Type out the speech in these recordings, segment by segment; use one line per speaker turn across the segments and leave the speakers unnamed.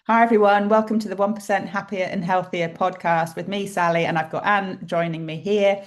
Hi, everyone. Welcome to the 1% Happier and Healthier podcast with me, Sally, and I've got Anne joining me here.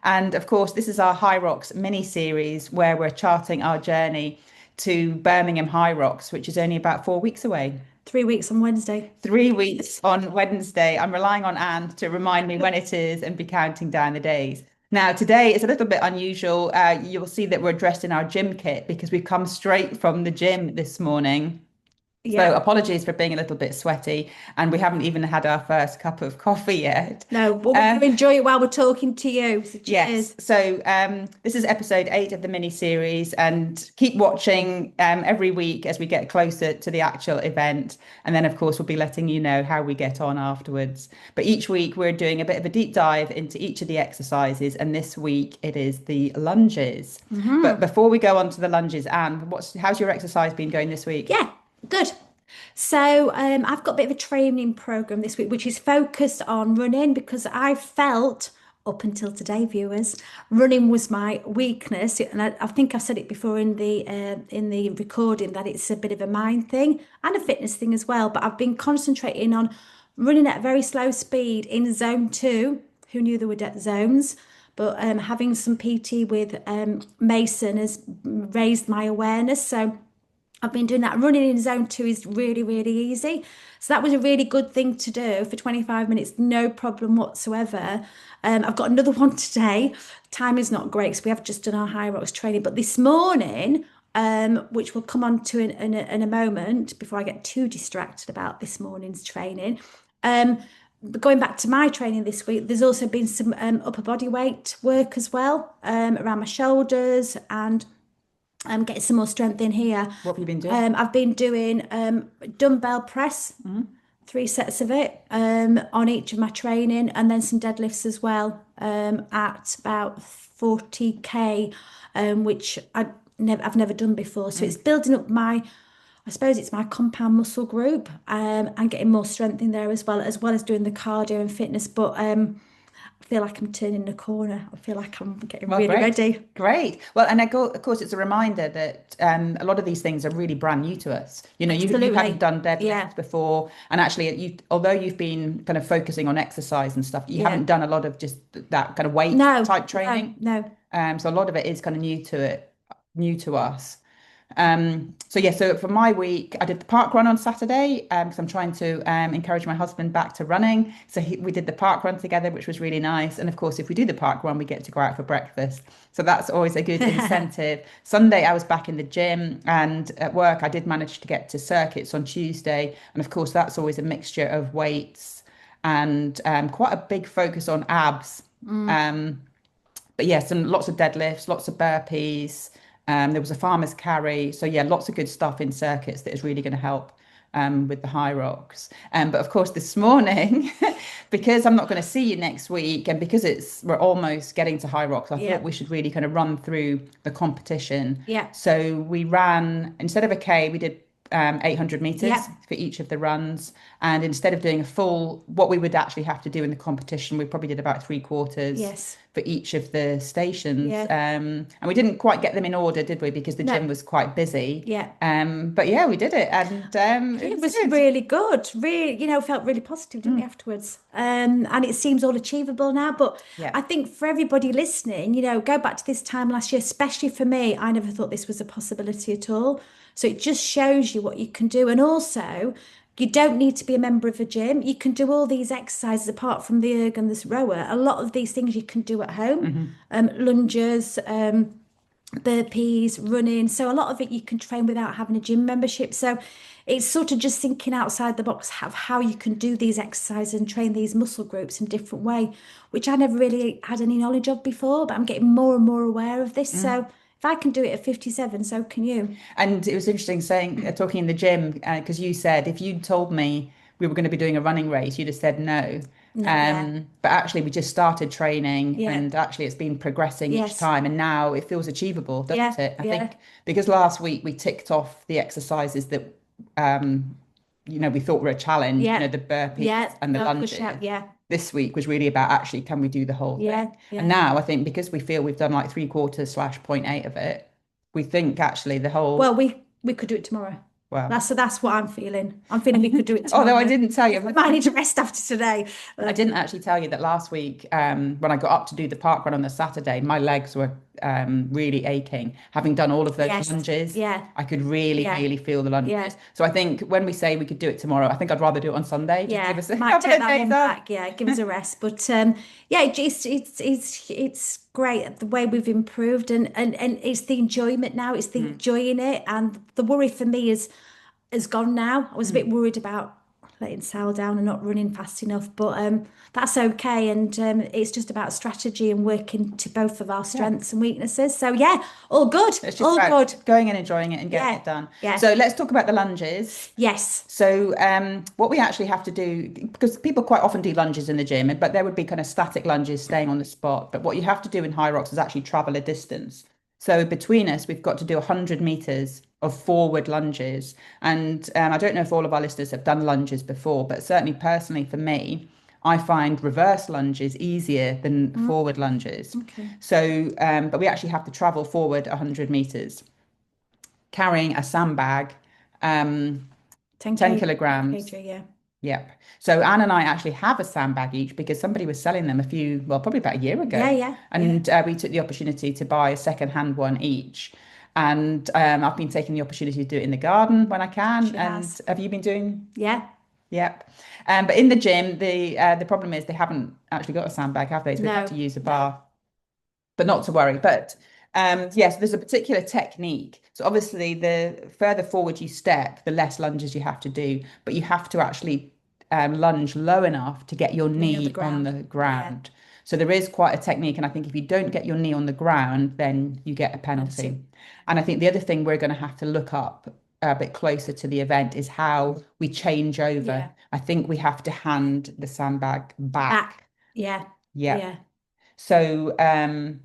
And of course, this is our Hyrox mini series where we're charting our journey to Birmingham Hyrox, which is only about 4 weeks away.
3 weeks on Wednesday.
3 weeks on Wednesday. I'm relying on Anne to remind me when it is and be counting down the days. Now, today is a little bit unusual. You'll see that we're dressed in our gym kit because we've come straight from the gym this morning. So
Yeah.
apologies for being a little bit sweaty, and we haven't even had our first cup of coffee yet.
No, but we're going
Uh,
to enjoy it while we're talking to you. So
yes,
cheers.
so this is episode 8 of the mini series, and keep watching every week as we get closer to the actual event. And then, of course, we'll be letting you know how we get on afterwards. But each week we're doing a bit of a deep dive into each of the exercises, and this week it is the lunges. But before we go on to the lunges, Anne, how's your exercise been going this week?
Yeah, good. So I've got a bit of a training program this week, which is focused on running because I felt up until today, viewers, running was my weakness, and I think I've said it before in the recording that it's a bit of a mind thing and a fitness thing as well. But I've been concentrating on running at a very slow speed in zone two. Who knew there were zones? But having some PT with Mason has raised my awareness. So I've been doing that. Running in zone two is really, really easy. So that was a really good thing to do for 25 minutes, no problem whatsoever. I've got another one today. Time is not great because we have just done our High Rocks training. But this morning, which we'll come on to in a moment before I get too distracted about this morning's training. But going back to my training this week, there's also been some upper body weight work as well, around my shoulders and getting some more strength in here.
What have you been doing?
I've been doing dumbbell press, 3 sets of it on each of my training, and then some deadlifts as well at about 40k, which I've never done before. So it's building up I suppose it's my compound muscle group, and getting more strength in there as well as doing the cardio and fitness. But I feel like I'm turning the corner. I feel like I'm getting
Well,
really
great.
ready.
Great. Well, and of course, it's a reminder that a lot of these things are really brand new to us. You hadn't
Absolutely.
done
Yeah.
deadlifts before, and actually, although you've been kind of focusing on exercise and stuff, you
Yeah.
haven't done a lot of just that kind of weight
No,
type
no,
training.
no.
So a lot of it is kind of new to us. So yeah, so for my week, I did the park run on Saturday because I'm trying to encourage my husband back to running. So we did the park run together, which was really nice. And of course, if we do the park run, we get to go out for breakfast. So that's always a good incentive. Sunday, I was back in the gym, and at work, I did manage to get to circuits on Tuesday. And of course, that's always a mixture of weights and quite a big focus on abs. Um, but yes, and lots of deadlifts, lots of burpees. There was a farmer's carry. So yeah, lots of good stuff in circuits that is really going to help with the high rocks. But of course, this morning, because I'm not going to see you next week, and because we're almost getting to high rocks, I thought
Yeah.
we should really kind of run through the competition.
Yeah.
So we ran instead of a K, we did 800 meters
Yeah.
for each of the runs. And instead of doing a full, what we would actually have to do in the competition, we probably did about 3/4
Yes.
for each of the stations.
Yeah.
And we didn't quite get them in order, did we? Because the
No.
gym was quite busy.
Yeah.
But yeah, we did it, and it
It
was
was
good.
really good. Really, felt really positive, didn't we, afterwards? And it seems all achievable now. But
Yeah.
I think for everybody listening, go back to this time last year, especially for me, I never thought this was a possibility at all. So it just shows you what you can do. And also, you don't need to be a member of a gym. You can do all these exercises apart from the erg and this rower. A lot of these things you can do at home.
Hmm.
Lunges, burpees, running. So a lot of it you can train without having a gym membership. So it's sort of just thinking outside the box of how you can do these exercises and train these muscle groups in different way, which I never really had any knowledge of before, but I'm getting more and more aware of this. So if I can do it at 57, so can you.
And it was interesting saying, talking in the gym, because you said if you'd told me we were going to be doing a running race, you'd have said no.
No, yeah,
But actually, we just started training,
yeah,
and actually, it's been progressing each
yes,
time. And now it feels achievable, doesn't
yeah,
it? I
yeah,
think because last week we ticked off the exercises that, um, we thought were a challenge,
yeah,
the burpees
yeah.
and the
Oh, good
lunges.
shout. Yeah,
This week was really about actually, can we do the whole thing?
yeah,
And
yeah.
now I think because we feel we've done like 3/4 /0.8 of it, we think actually the whole.
Well, we could do it tomorrow.
Wow.
That's what I'm feeling. I'm feeling we could do it
Although I
tomorrow.
didn't tell you,
I might need to rest after today.
I
But
didn't actually tell you that last week, when I got up to do the park run on the Saturday, my legs were really aching. Having done all of those
yes,
lunges,
yeah,
I could really,
yeah,
really feel the lunges.
yeah.
So I think when we say we could do it tomorrow, I think I'd rather do it on Sunday, just give
Yeah,
us a
might
couple
take
of
that
days
one
off.
back. Yeah, give us a rest. But yeah, it's great the way we've improved, and it's the enjoyment now. It's the
Mm,
enjoying it, and the worry for me is gone now. I was a bit
mm.
worried about letting Sal down and not running fast enough, but that's okay. And it's just about strategy and working to both of our
Yeah.
strengths and weaknesses. So yeah, all good,
It's just
all
about
good.
going and enjoying it and getting
Yeah,
it done.
yeah,
So let's talk about the lunges.
yes.
So, what we actually have to do, because people quite often do lunges in the gym, but there would be kind of static lunges staying on the spot. But what you have to do in Hyrox is actually travel a distance. So, between us, we've got to do 100 meters of forward lunges. And I don't know if all of our listeners have done lunges before, but certainly personally for me, I find reverse lunges easier than
Mm,
forward lunges.
okay.
So, but we actually have to travel forward 100 meters carrying a sandbag, um, 10
10K, 10
kilograms.
kg, yeah.
Yep. So Anne and I actually have a sandbag each because somebody was selling them well, probably about a year
Yeah,
ago.
yeah, yeah.
And we took the opportunity to buy a second-hand one each. And I've been taking the opportunity to do it in the garden when I can.
She
And
has.
have you been doing?
Yeah.
Yep. But in the gym, the problem is they haven't actually got a sandbag, have they? So we've had to
No,
use a
no.
bar, but not to worry. But yes, there's a particular technique. So obviously, the further forward you step, the less lunges you have to do, but you have to actually lunge low enough to get your
Knee on the
knee on
ground.
the
Yeah.
ground. So there is quite a technique, and I think if you don't get your knee on the ground, then you get a
Penalty.
penalty. And I think the other thing we're going to have to look up a bit closer to the event is how we change over.
Yeah.
I think we have to hand the sandbag back.
Back. Yeah.
Yep.
Yeah.
So,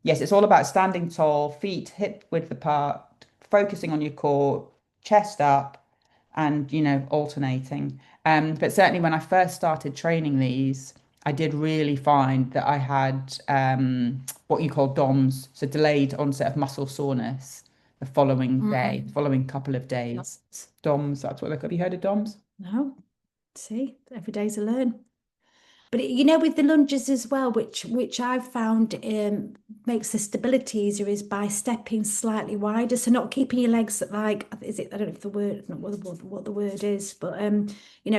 yes, it's all about standing tall, feet hip width apart, focusing on your core, chest up, and, alternating. But certainly when I first started training these, I did really find that I had what you call DOMS, so delayed onset of muscle soreness the following day,
Mm.
following couple of days.
Nuts.
DOMS, that's what they Have you heard of DOMS?
No. See, every day's a learn. But with the lunges as well, which I've found makes the stability easier is by stepping slightly wider. So not keeping your legs like is it? I don't know if the word not what the word is, but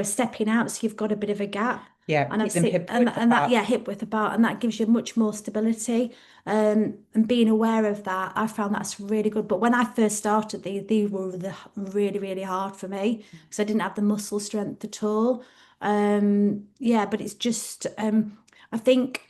stepping out so you've got a bit of a gap.
Yeah,
And I've
keep them
seen
hip width
and that
apart.
yeah hip width apart, and that gives you much more stability. And being aware of that, I found that's really good. But when I first started, these were really really hard for me because I didn't have the muscle strength at all. Yeah, but it's just I think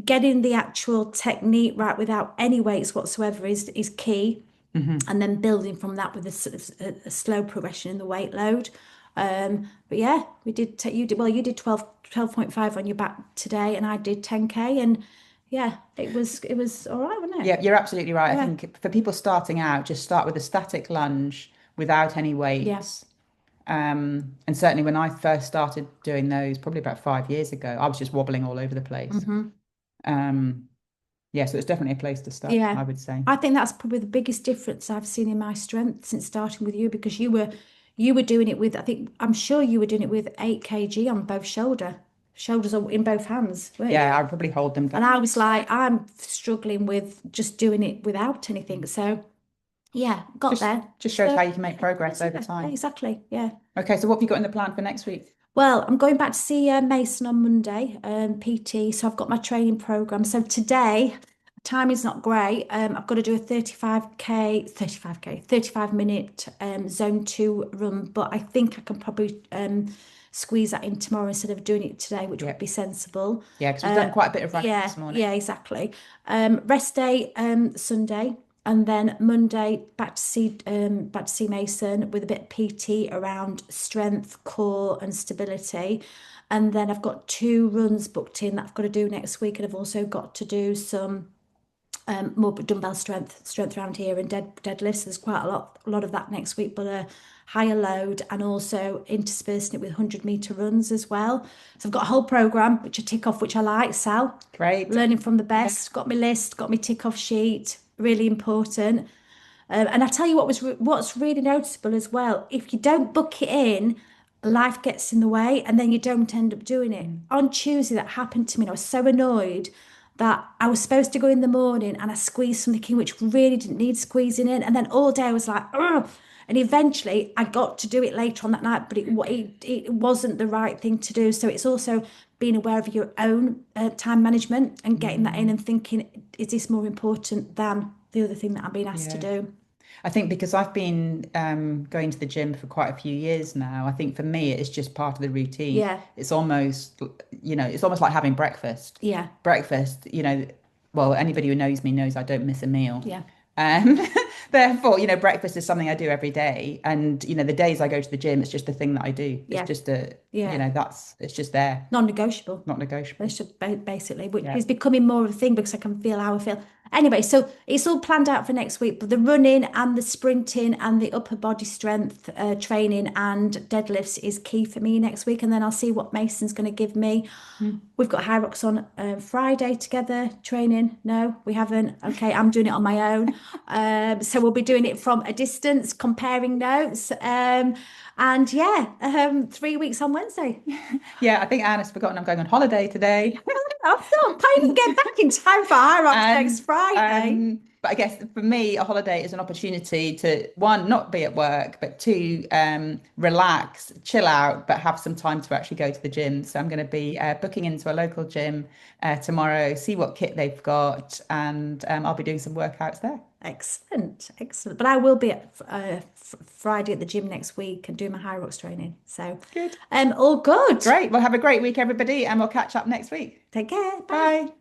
getting the actual technique right without any weights whatsoever is key,
Hmm.
and then building from that with a sort of a slow progression in the weight load. But yeah, we did take you did well, you did 12.5 on your back today, and I did 10K, and yeah, it was all right, wasn't it?
Yeah, you're absolutely right. I
Yeah,
think for people starting out, just start with a static lunge without any
yeah.
weights. And certainly when I first started doing those, probably about 5 years ago, I was just wobbling all over the place.
Hmm.
Um, yeah, so it's definitely a place to start, I
Yeah,
would say.
I think that's probably the biggest difference I've seen in my strength since starting with you because you were doing it with I'm sure you were doing it with 8 kg on both shoulders are in both hands, weren't
Yeah,
you?
I'd probably hold them
And
down.
I was like, I'm struggling with just doing it without anything. So yeah, got
Just
there.
just shows
So
how you can make progress over
yeah, yeah,
time.
exactly. Yeah.
Okay, so what have you got in the plan for next week?
Well, I'm going back to see Mason on Monday, PT. So I've got my training program. So today, time is not great. I've got to do a 35 minute zone two run, but I think I can probably squeeze that in tomorrow instead of doing it today, which would
Yeah,
be sensible.
yeah, because we've done quite a bit of running
Yeah,
this morning.
yeah, exactly. Rest day Sunday, and then Monday back to see Mason with a bit of PT around strength, core, and stability. And then I've got 2 runs booked in that I've got to do next week, and I've also got to do some more dumbbell strength around here and deadlifts. There's quite a lot of that next week, but a higher load and also interspersing it with 100-meter runs as well. So I've got a whole program which I tick off, which I like. Sal,
Great.
learning from the
Yeah.
best. Got my list, got my tick off sheet. Really important. And I tell you what's really noticeable as well. If you don't book it in, life gets in the way, and then you don't end up doing it.
Mm.
On Tuesday, that happened to me, and I was so annoyed that I was supposed to go in the morning, and I squeezed something in which really didn't need squeezing in, and then all day I was like, ugh. And eventually, I got to do it later on that night, but it wasn't the right thing to do. So it's also being aware of your own time management and getting that in
Mm.
and thinking, is this more important than the other thing that I'm being asked to
Yeah.
do?
I think because I've been going to the gym for quite a few years now, I think for me it's just part of the routine.
Yeah,
It's almost, it's almost like having breakfast.
yeah,
Breakfast, well, anybody who knows me knows I don't miss a meal.
yeah,
Um, therefore, breakfast is something I do every day. And, the days I go to the gym, it's just a thing that I do. It's
yeah,
just
yeah.
it's just there,
Non-negotiable.
not negotiable.
That's just basically, which
Yeah.
is becoming more of a thing because I can feel how I feel. Anyway, so it's all planned out for next week, but the running and the sprinting and the upper body strength training and deadlifts is key for me next week. And then I'll see what Mason's going to give me.
Mm.
We've got Hyrox on Friday together training. No, we haven't. Okay, I'm doing it on my own. So we'll be doing it from a distance, comparing notes. And yeah, 3 weeks on Wednesday.
Yeah, I think Anne has forgotten I'm going on holiday today.
I thought I didn't get back in time for Hyrox next
And
Friday.
but I guess for me, a holiday is an opportunity to one, not be at work, but two, relax, chill out, but have some time to actually go to the gym. So I'm going to be booking into a local gym tomorrow, see what kit they've got, and I'll be doing some workouts there.
Excellent, excellent. But I will be at Friday at the gym next week and doing my Hyrox training. So,
Good.
all good.
Great. Well, have a great week, everybody, and we'll catch up next week.
Take care. Bye.
Bye.